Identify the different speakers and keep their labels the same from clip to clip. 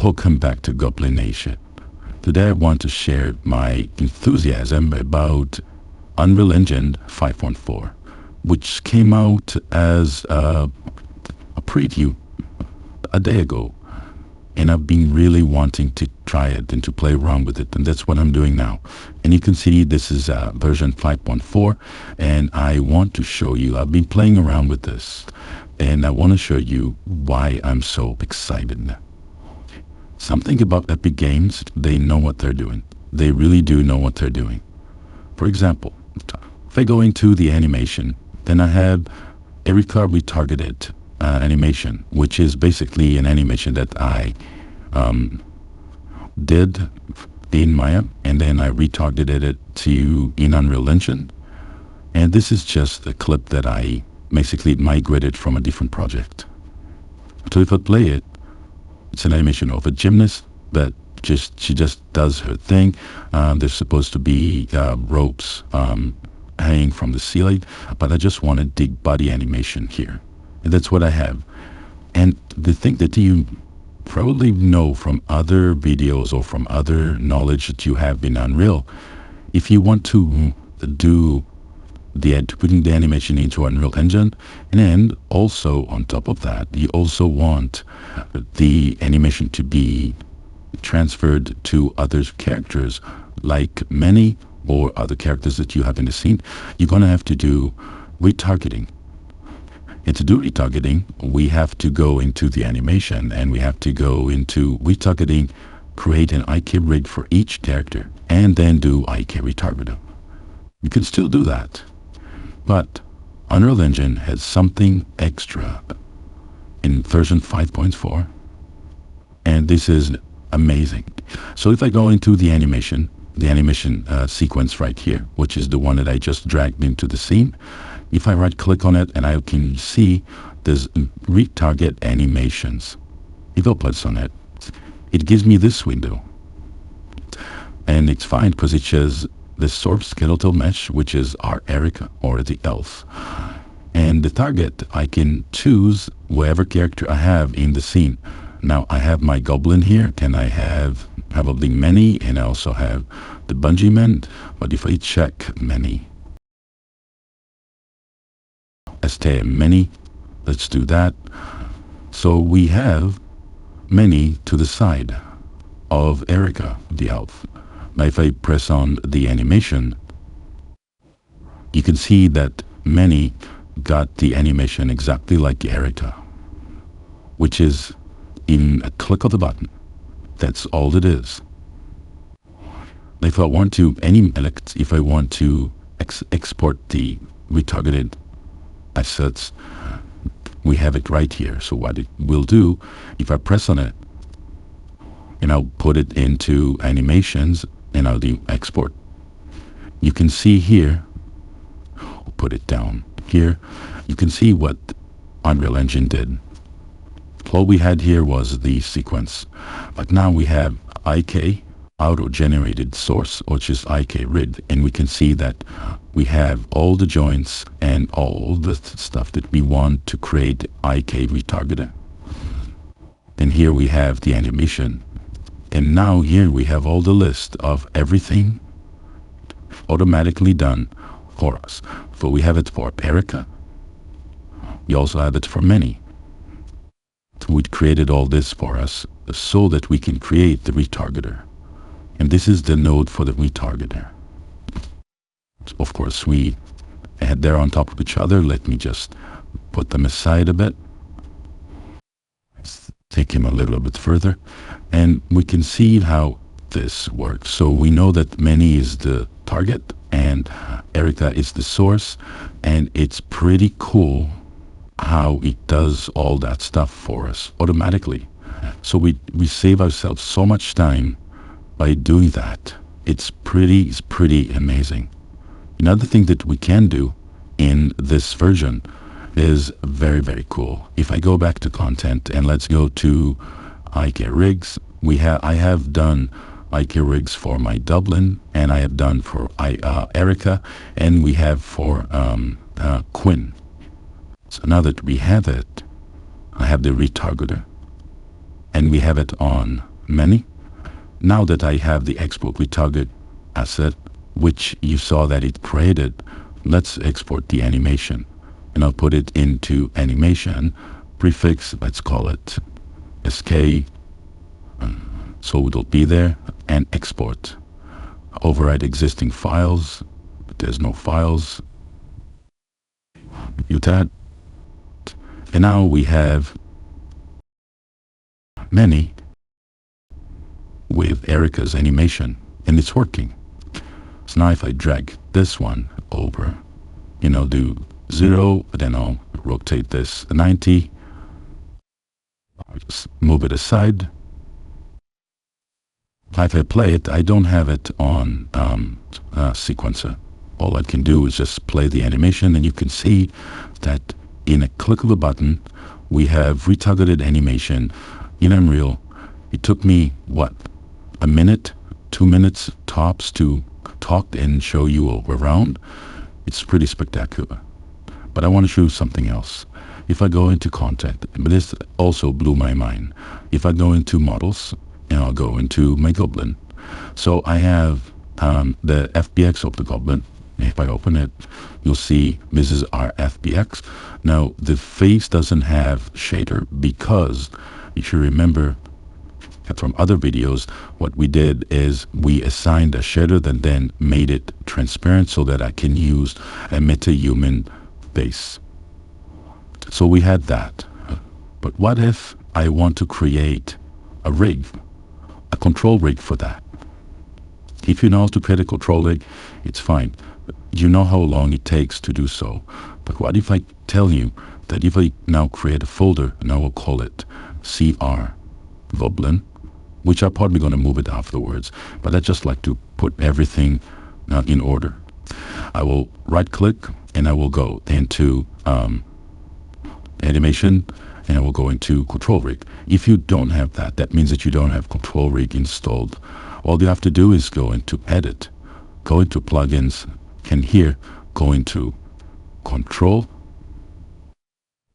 Speaker 1: Welcome back to Goblin Nation. Today I want to share my enthusiasm about Unreal Engine 5.4, which came out as a preview a day ago, and I've been really wanting to try it and to play around with it, and that's what I'm doing now. And you can see this is version 5.4, and I want to show you, I've been playing around with this, and I want to show you why I'm so excited. Something about Epic Games, they know what they're doing. They really do know what they're doing. For example, if I go into the animation, then I have IKRIG retargeted animation, which is basically an animation that I did in Maya, and then I retargeted it to in Unreal Engine. And this is just a clip that I basically migrated from a different project. So if I play it, it's an animation of a gymnast, but she just does her thing. There's supposed to be ropes hanging from the ceiling, but I just want a big body animation here. And that's what I have. And the thing that you probably know from other videos or from other knowledge that you have in Unreal, if you want to do putting the animation into Unreal Engine, and also on top of that, you also want the animation to be transferred to other characters like many or other characters that you have in the scene, you're going to have to do retargeting. And to do retargeting, we have to go into the animation and we have to go into retargeting, create an IKRIG for each character, and then do IKRIG. You can still do that. But Unreal Engine has something extra in version 5.4, and this is amazing. So if I go into the animation sequence right here, which is the one that I just dragged into the scene, if I right click on it and I can see there's retarget animations. If I press on it, it gives me this window. And it's fine because it shows the source skeletal mesh, which is our Erica or the elf. And the target, I can choose whatever character I have in the scene. Now I have my goblin here, and I have probably many, and I also have the bungee man. But if I check many, stay many, let's do that. So we have many to the side of Erica, the elf. Now if I press on the animation, you can see that many got the animation exactly like Erica, which is in a click of the button. That's all it is. If I want to if I want to export the retargeted assets, we have it right here. So what it will do, if I press on it, and I'll put it into animations, and I'll do export. You can see here, I'll put it down here, you can see what Unreal Engine did. All we had here was the sequence, but now we have IK, auto-generated source, which is IKRIG, and we can see that we have all the joints and all the stuff that we want to create IK retargeting. And here we have the animation. And now here we have all the list of everything automatically done for us. So we have it for Erica. We also have it for many. So we created all this for us so that we can create the retargeter. And this is the node for the retargeter. So of course, we had there on top of each other. Let me just put them aside a bit. Let's take him a little bit further. And we can see how this works. So we know that many is the target and Erica is the source, and it's pretty cool how it does all that stuff for us automatically. So we save ourselves so much time by doing that. It's pretty amazing. Another thing that we can do in this version is very cool. If I go back to content and let's go to IKRIGs, I have done IKRIGs for my Dublin, and I have done for Erica, and we have for Quinn. So now that we have it, I have the retargeter, and we have it on many. Now that I have the export retarget asset, which you saw that it created, let's export the animation. And I'll put it into animation, prefix, let's call it SK, so it'll be there, and export. Override existing files, but there's no files. UTAD. And now we have many with Erica's animation, and it's working. So now if I drag this one over, do 0, then I'll rotate this 90. I'll just move it aside. If I play it, I don't have it on sequencer. All I can do is just play the animation, and you can see that in a click of a button, we have retargeted animation in Unreal. It took me, a minute, 2 minutes tops to talk and show you around. It's pretty spectacular. But I want to show you something else. If I go into content, but this also blew my mind. If I go into models, and I'll go into my goblin. So I have the FBX of the goblin. If I open it, you'll see this is our FBX. Now, the face doesn't have shader because, if you remember from other videos, what we did is we assigned a shader that then made it transparent so that I can use a meta-human face. So we had that. But what if I want to create a rig, a control rig for that? If you know how to create a control rig, it's fine. You know how long it takes to do so. But what if I tell you that if I now create a folder, and I will call it CR Goblin, which I'm probably going to move it afterwards, but I just like to put everything in order. I will right click and I will go into animation, and I will go into control rig. If you don't have that, that means that you don't have control rig installed. All you have to do is go into edit, go into plugins, and here go into control,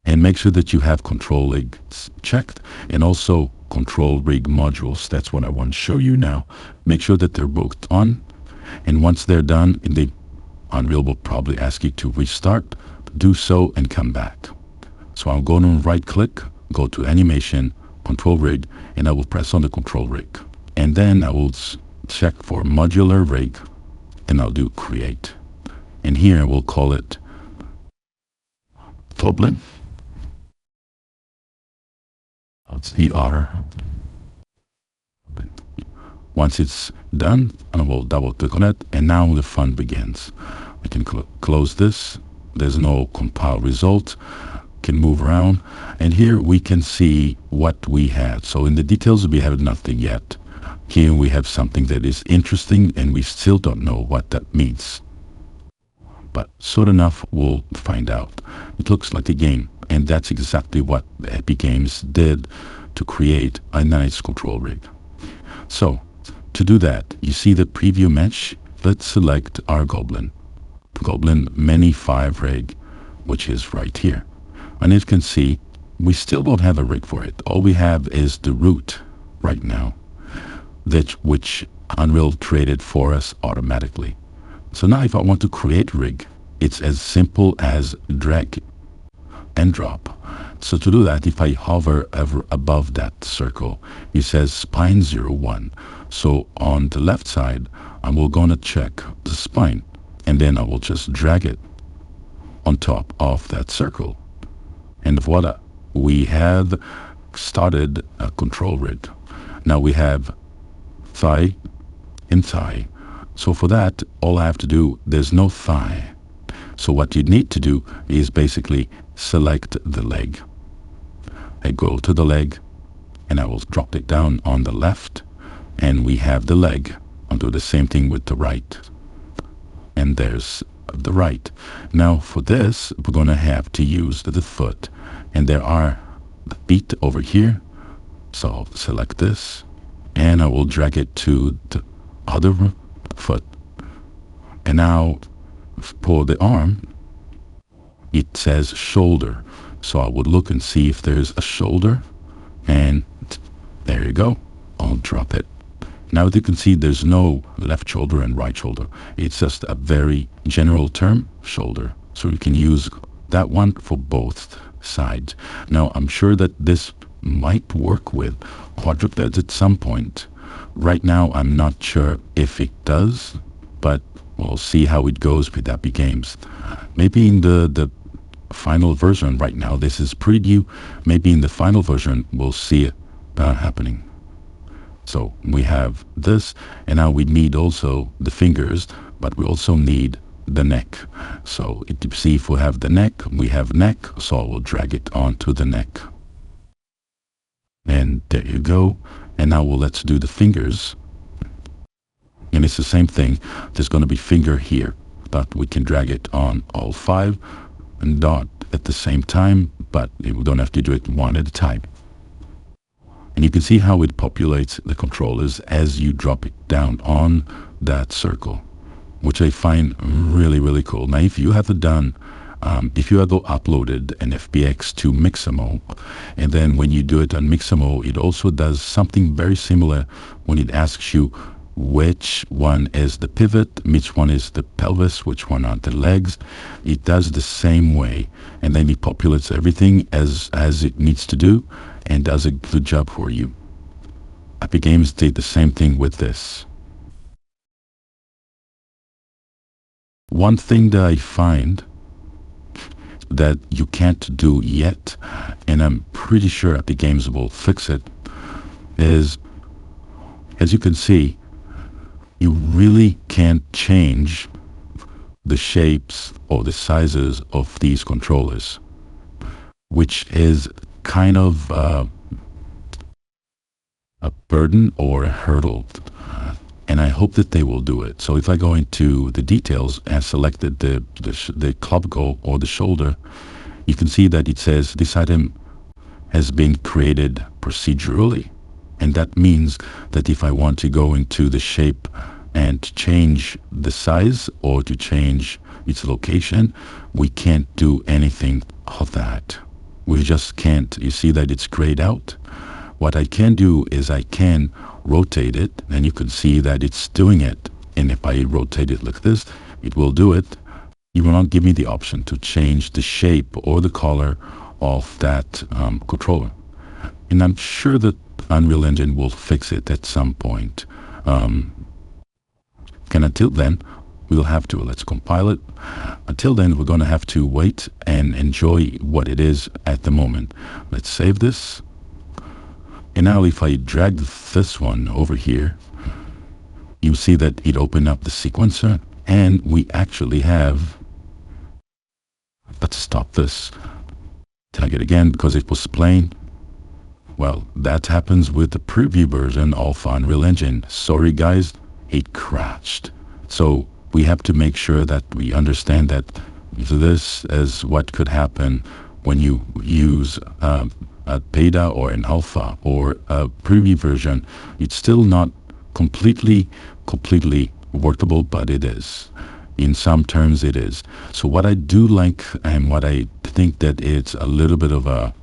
Speaker 1: and make sure that you have control rig checked, and also control rig modules. That's what I want to show you now. Make sure that they're both on, and once they're done, Unreal will probably ask you to restart. Do so and come back. So I'm going to right click, go to animation, control rig, and I will press on the control rig. And then I will check for modular rig, and I'll do create. And here we'll call it Goblin. That's ER. Once it's done, I will double click on it, and now the fun begins. I can close this. There's no compile result. Can move around, and here we can see what we had. So in the details, we have nothing yet. Here we have something that is interesting, and we still don't know what that means. But soon enough, we'll find out. It looks like a game, and that's exactly what Epic Games did to create a nice control rig. So to do that, you see the preview mesh. Let's select our Goblin Mini 5 rig, which is right here. And as you can see, we still don't have a rig for it. All we have is the root right now, which Unreal created for us automatically. So now if I want to create rig, it's as simple as drag and drop. So to do that, if I hover above that circle, it says spine 01. So on the left side, I'm going to check the spine, and then I will just drag it on top of that circle. And voila, we have started a control rig. Now we have thigh and thigh. So for that, all I have to do, there's no thigh. So what you need to do is basically select the leg. I go to the leg, and I will drop it down on the left, and we have the leg. I'll do the same thing with the right. And there's the right. Now for this, we're going to have to use the foot, and there are the feet over here. So I'll select this, and I will drag it to the other foot. And now for the arm, it says shoulder. So I would look and see if there's a shoulder, and there you go. I'll drop it. Now as you can see, there's no left shoulder and right shoulder. It's just a very general term, shoulder. So you can use that one for both sides. Now I'm sure that this might work with quadrupeds at some point. Right now I'm not sure if it does, but we'll see how it goes with Epic Games. Maybe in the final version, right now this is preview, maybe in the final version we'll see it happening. So we have this, and now we need also the fingers, but we also need the neck. So see if we have the neck, we have neck, so I will drag it onto the neck. And there you go. And now let's do the fingers. And it's the same thing. There's going to be finger here, but we can drag it on all 5 and dot at the same time, but we don't have to do it one at a time. And you can see how it populates the controllers as you drop it down on that circle, which I find really, really cool. Now, if you have done, if you have uploaded an FBX to Mixamo, and then when you do it on Mixamo, it also does something very similar when it asks you which one is the pivot, which one is the pelvis, which one are the legs. It does the same way, and then it populates everything as it needs to do, and does a good job for you. Epic Games did the same thing with this. One thing that I find that you can't do yet, and I'm pretty sure Epic Games will fix it, is, as you can see, you really can't change the shapes or the sizes of these controllers, which is kind of a burden or a hurdle, and I hope that they will do it. So if I go into the details and selected the clavicle or the shoulder, you can see that it says this item has been created procedurally, and that means that if I want to go into the shape and change the size or to change its location, we can't do anything of that. We just can't. You see that it's grayed out? What I can do is I can rotate it, and you can see that it's doing it. And if I rotate it like this, it will do it. You will not give me the option to change the shape or the color of that controller. And I'm sure that Unreal Engine will fix it at some point. And until then, we'll have to, let's compile it. Until then, we're going to have to wait and enjoy what it is at the moment. Let's save this. And now if I drag this one over here, you see that it opened up the sequencer, and we actually have, let's stop this, tag it again because it was plain. Well, that happens with the preview version of Unreal Engine. Sorry guys, it crashed. So we have to make sure that we understand that this is what could happen when you use a beta or an alpha or a preview version. It's still not completely workable, but it is. In some terms it is. So what I do like, and what I think that it's a little bit of a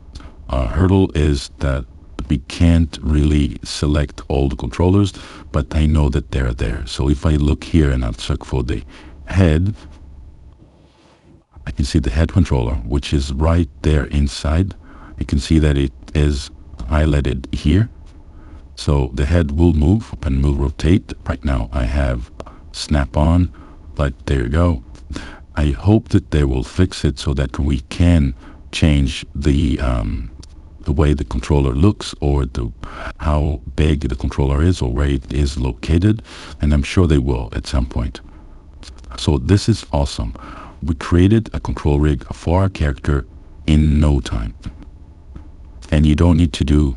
Speaker 1: hurdle, is that we can't really select all the controllers, but I know that they're there. So if I look here and I'll check for the head, I can see the head controller, which is right there inside. You can see that it is highlighted here. So the head will move and will rotate. Right now I have snap on, but there you go. I hope that they will fix it so that we can change the way the controller looks, or how big the controller is, or where it is located, and I'm sure they will at some point. So this is awesome. We created a control rig for our character in no time, and you don't need to do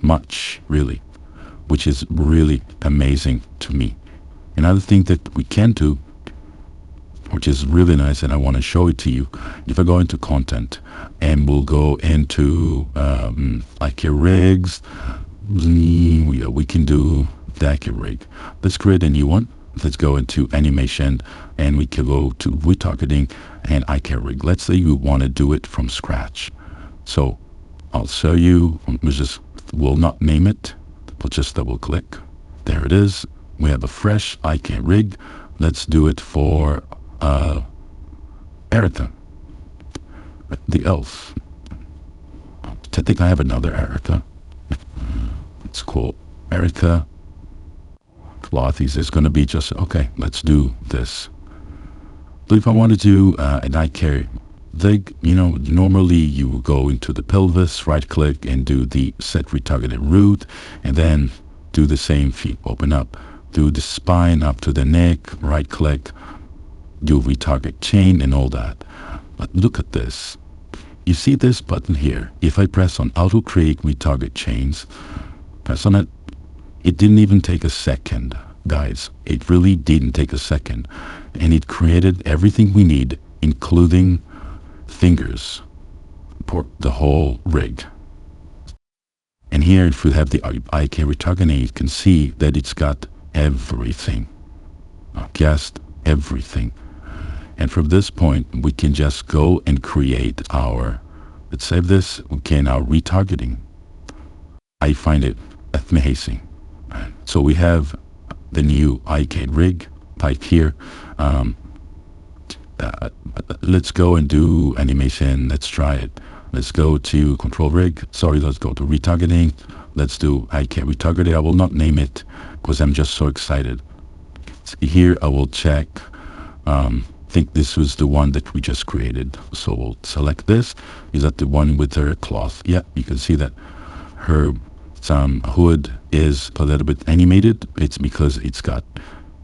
Speaker 1: much really, which is really amazing to me. Another thing that we can do, which is really nice, and I want to show it to you. If I go into content and we'll go into IKRIGs, we can do the IKRIG. Let's create a new one. Let's go into animation, and we can go to retargeting and IKRIG. Let's say you want to do it from scratch. So I'll show you. We just will not name it. We'll just double click. There it is. We have a fresh IKRIG. Let's do it for Erica, the elf. I think I have another Erica. It's called Erica cloth. Is going to be just, okay, let's do this. But if I want to do an IKRIG, normally you will go into the pelvis, right click and do the set retargeted root, and then do the same feet, open up, do the spine up to the neck, right click, do retarget chain and all that. But look at this. You see this button here. If I press on IKRIG retarget chains, press on it, it didn't even take a second, guys. It really didn't take a second. And it created everything we need, including fingers for the whole rig. And here, if we have the IK retargeting, you can see that it's got everything. Just everything. And from this point, we can just go and create our, let's save this, our retargeting. I find it amazing. So we have the new IKRIG type here. Let's go and do animation. Let's try it. Let's go to Control Rig. Let's go to Retargeting. Let's do IK Retargeting. I will not name it because I'm just so excited. Here I will check. I think this was the one that we just created. So we'll select this. Is that the one with her cloth? Yeah, you can see that her hood is a little bit animated. It's because it's got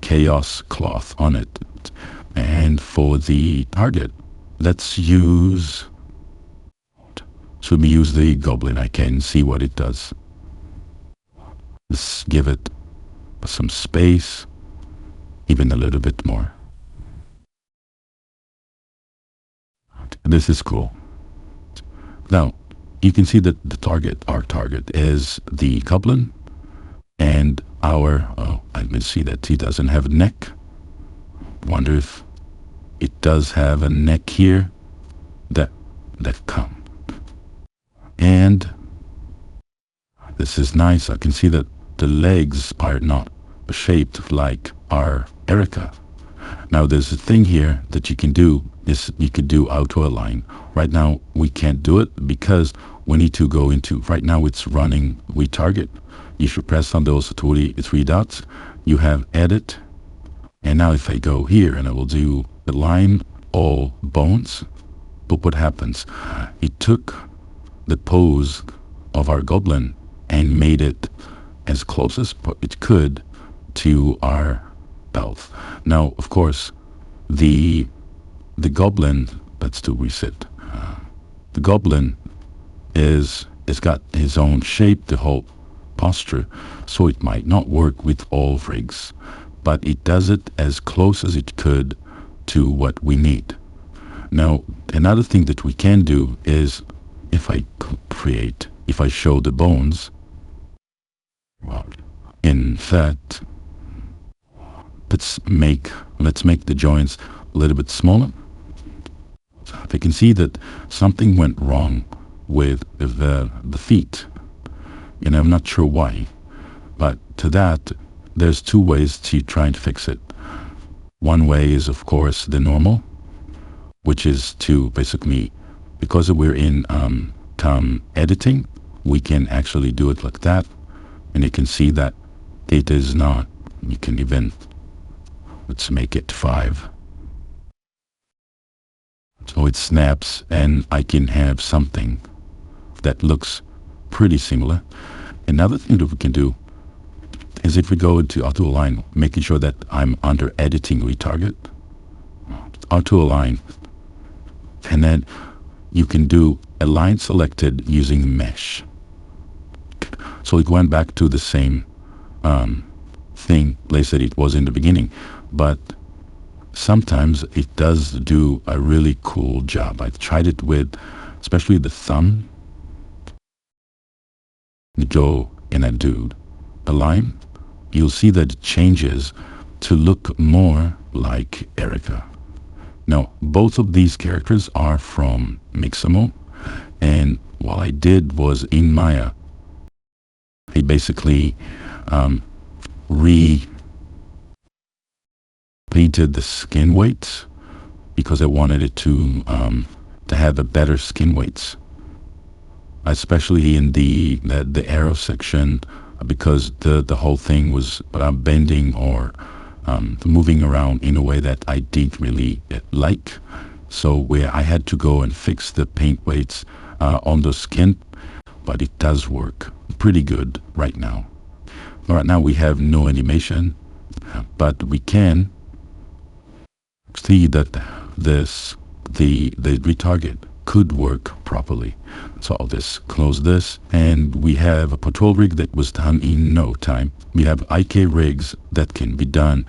Speaker 1: chaos cloth on it. And for the target, let's use the goblin. I can see what it does. Let's give it some space, even a little bit more. This is cool. Now, you can see that our target is the goblin, and I can see that he doesn't have a neck. Wonder if it does have a neck here that come. And this is nice. I can see that the legs are not shaped like our Erica. Now there's a thing here that you can do, is you can do auto align. Right now we can't do it because we need to go into, right now it's running retarget. You should press on those three dots. You have edit. And now if I go here and I will do align all bones, look what happens. It took the pose of our goblin and made it as close as it could to our belt. Now, of course, the goblin, let's do reset. The goblin is got his own shape, the whole posture, so it might not work with all rigs, but it does it as close as it could to what we need. Now, another thing that we can do is, if I show the bones, in fact, let's make the joints a little bit smaller. So if you can see that something went wrong with the feet, I'm not sure why, but to that, there's two ways to try and fix it. One way is, of course, the normal, which is to basically, because we're in editing, we can actually do it like that, and you can see that it is not. You can even, let's make it 5. So it snaps, and I can have something that looks pretty similar. Another thing that we can do is, if we go into auto align, making sure that I'm under editing retarget, auto align, and then you can do align selected using mesh. So it went back to the same thing place that it was in the beginning, but sometimes it does do a really cool job. I've tried it with, especially the thumb, the jaw, and a dude. Align, you'll see that it changes to look more like Erica. Now, both of these characters are from Mixamo, and what I did was in Maya, he basically repainted the skin weights because I wanted it to have a better skin weights, especially in the arrow section, because the whole thing was bending or moving around in a way that I didn't really like. So where I had to go and fix the paint weights on the skin, but it does work pretty good right now. Right now we have no animation, but we can see that the retarget could work properly. So I'll just close this, and we have a patrol rig that was done in no time. We have IKRIGs that can be done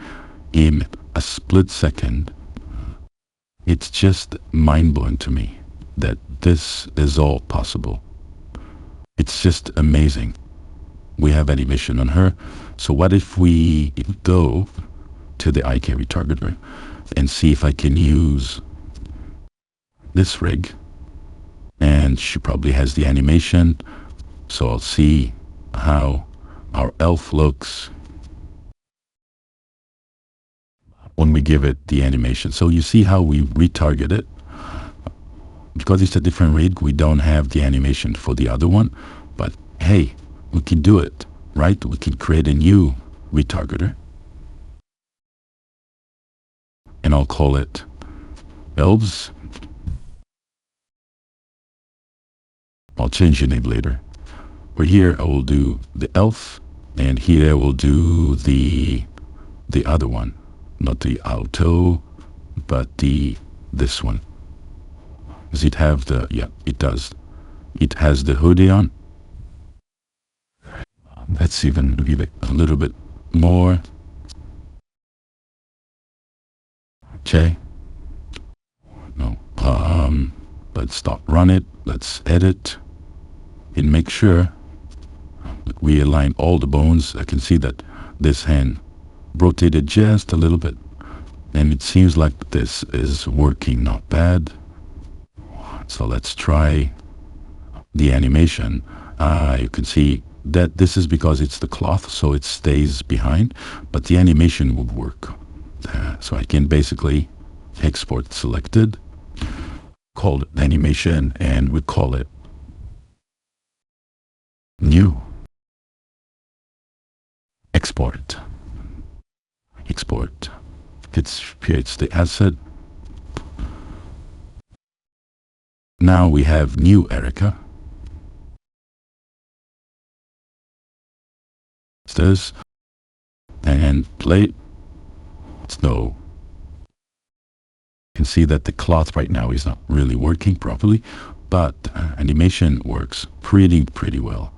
Speaker 1: in a split second. It's just mind-blowing to me that this is all possible. It's just amazing. We have animation on her. So what if we go to the IK Retargeter and see if I can use this rig? And she probably has the animation. So I'll see how our elf looks when we give it the animation. So you see how we retarget it. Because it's a different rig, we don't have the animation for the other one. But hey, we can do it, right? We can create a new retargeter. And I'll call it elves. I'll change the name later. But here I will do the elf, and here I will do the other one. Not the auto, but this one. Does it have the, yeah, it does. It has the hoodie on. Let's even give it a little bit more. Okay. No. Let's stop, run it. Let's edit and make sure that we align all the bones. I can see that this hand rotated just a little bit, and it seems like this is working not bad. So let's try the animation. You can see that this is because it's the cloth, so it stays behind, but the animation will work. So I can basically export selected, call it animation, and we call it new. Export. Export. It creates the asset. Now we have new Erica. It's this. And play. So you can see that the cloth right now is not really working properly, but animation works pretty well.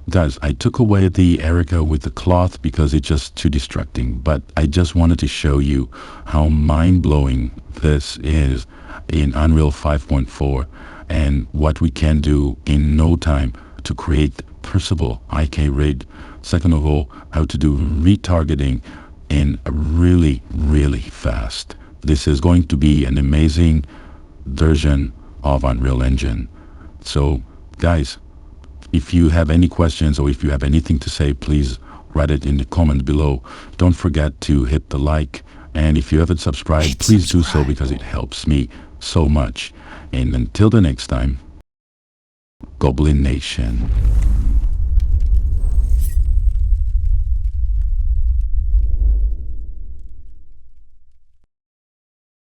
Speaker 1: Guys, I took away the Erica with the cloth because it's just too distracting, but I just wanted to show you how mind-blowing this is in Unreal 5.4 and what we can do in no time to create personable IKRIG. Second of all, how to do retargeting in really fast. This is going to be an amazing version of Unreal Engine. So guys, if you have any questions or if you have anything to say, please write it in the comment below. Don't forget to hit the like, and if you haven't subscribed, please do so because it helps me so much. And until the next time, Goblin Nation.